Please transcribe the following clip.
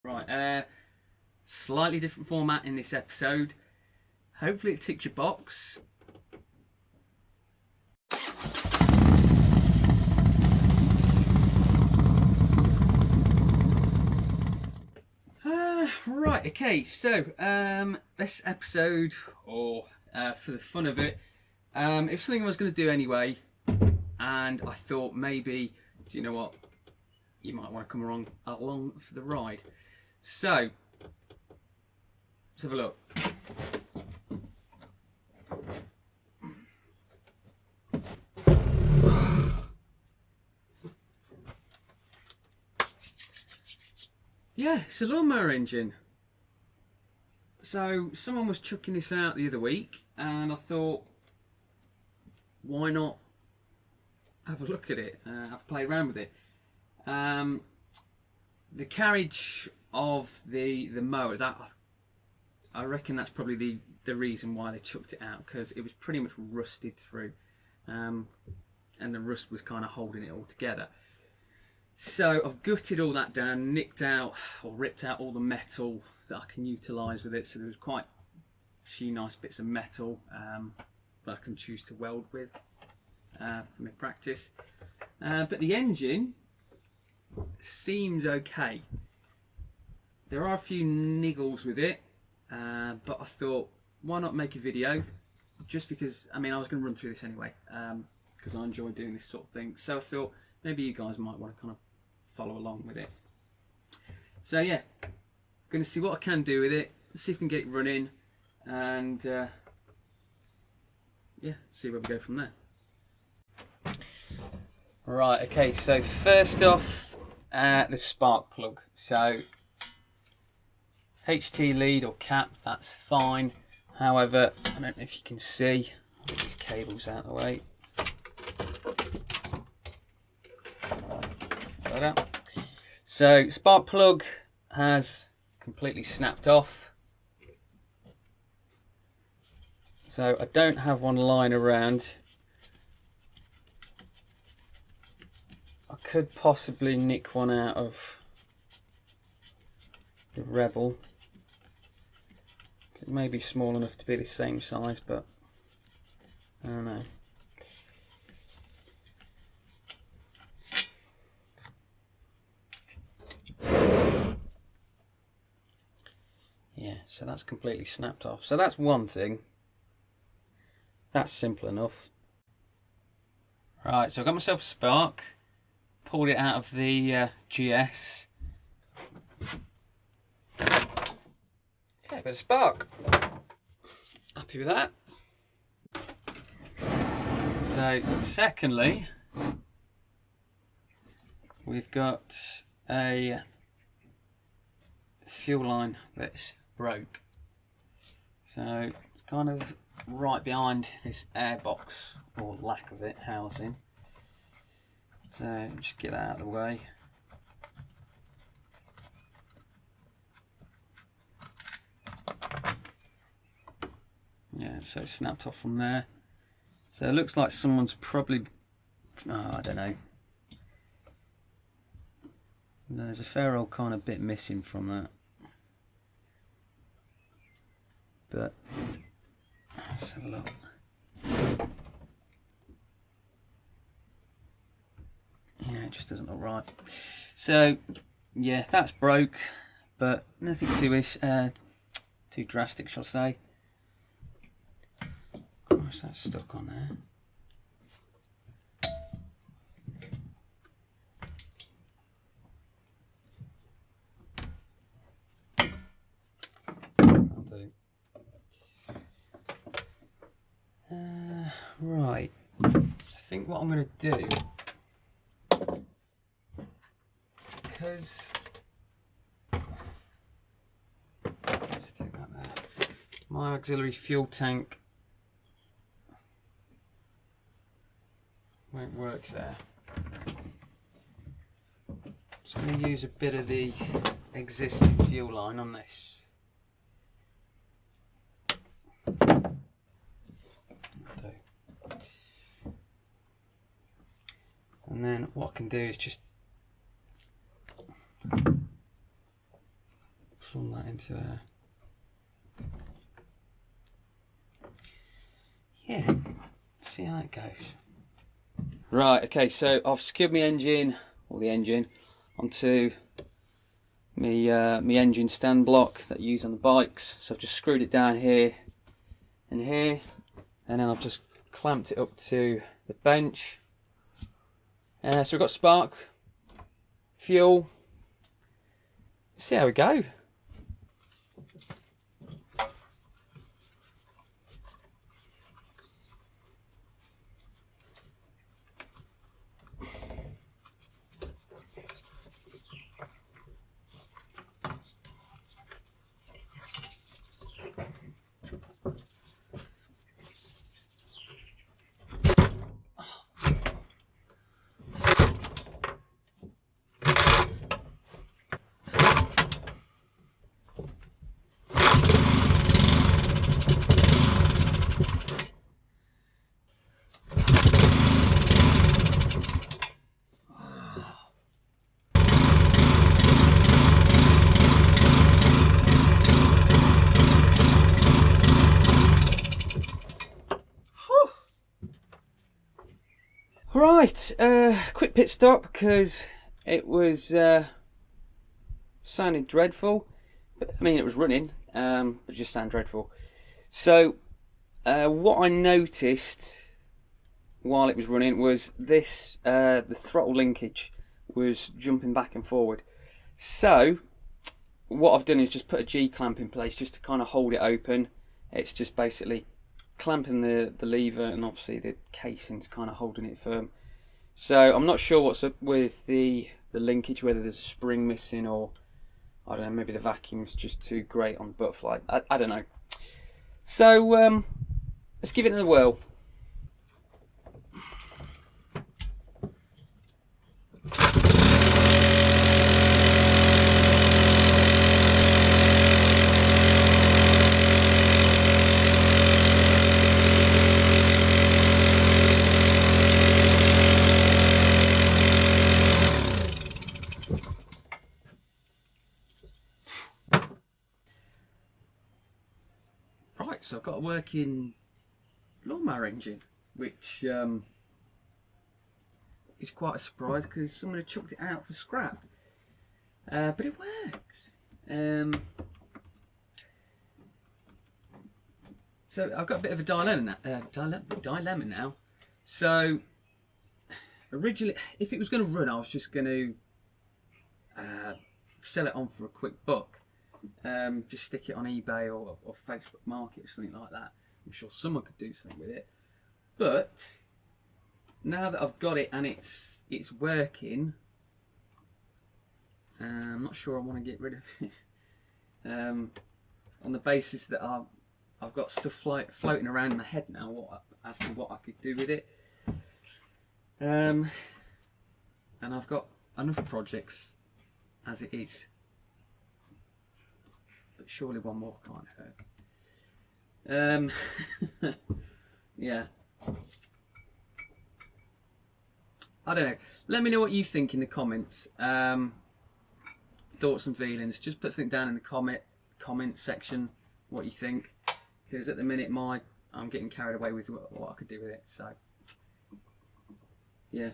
Right, slightly different format in this episode. Hopefully it ticks your box. Right, okay, so this episode, or for the fun of it, it's something I was going to do anyway, and I thought maybe, do you know what, you might want to come along for the ride. So, let's have a look. Yeah, it's a lawnmower engine. So someone was chucking this out the other week, and I thought, why not have a look at it, have a play around with it. The carriage of the mower, that I reckon that's probably the reason why they chucked it out, because it was pretty much rusted through, and the rust was kind of holding it all together. So I've gutted all that down, nicked out or ripped out all the metal that I can utilise with it. So there's quite a few nice bits of metal that I can choose to weld with for my practice. But the engine seems okay. There are a few niggles with it, but I thought, why not make a video? Just because, I mean, I was going to run through this anyway, because I enjoy doing this sort of thing. So I thought maybe you guys might want to kind of follow along with it. So yeah, going to see what I can do with it, see if I can get it running, and yeah, see where we go from there. Right, okay, so first off, the spark plug. So HT lead or cap, that's fine. However, I don't know if you can see, I'll get these cables out of the way. So spark plug has completely snapped off. So I don't have one lying around. I could possibly nick one out of the Rebel. It may be small enough to be the same size, but I don't know. Yeah, so that's completely snapped off. So that's one thing. That's simple enough. Right, so I got myself a spark, pulled it out of the GS. Okay, bit of spark. Happy with that. So, secondly, we've got a fuel line that's broke. So it's kind of right behind this airbox, or lack of it, housing. So just get that out of the way. Yeah, so it's snapped off from there. So it looks like someone's probably, oh, I don't know. There's a fair old kind of bit missing from that. But let's have a look. Yeah, it just doesn't look right. So yeah, that's broke, but nothing too drastic, shall I say. What's that stuck on there? Right, I think what I'm going to do, because let's take that there. My auxiliary fuel tank won't work there, so I'm going to use a bit of the existing fuel line on this. And then what I can do is just plumb that into there. Yeah, see how that goes. Right, okay, so I've secured my engine, or the engine, onto my engine stand block that you use on the bikes. So I've just screwed it down here and here, and then I've just clamped it up to the bench. So we've got spark, fuel. Let's see how we go. Right, quick pit stop because it was sounded dreadful. But, I mean, it was running, but it just sounded dreadful. So, what I noticed while it was running was this: the throttle linkage was jumping back and forward. So, what I've done is just put a G clamp in place just to kind of hold it open. It's just basically clamping the lever, and obviously the casing's kind of holding it firm. So I'm not sure what's up with the linkage, whether there's a spring missing, or I don't know, maybe the vacuum's just too great on the butterfly. I don't know. So let's give it another whirl. Right, so I've got a working lawnmower engine, which is quite a surprise because someone had chucked it out for scrap, but it works. So I've got a bit of a dilemma now. So originally, if it was going to run, I was just going to sell it on for a quick buck. Just stick it on eBay or Facebook Market or something like that. I'm sure someone could do something with it. But now that I've got it and it's working, I'm not sure I want to get rid of it. On the basis that I've got stuff floating around in my head now as to what I could do with it. And I've got enough projects as it is. But surely one more can't hurt. Yeah. I don't know. Let me know what you think in the comments. Thoughts and feelings. Just put something down in the comment section what you think. Because at the minute I'm getting carried away with what I could do with it. So yeah.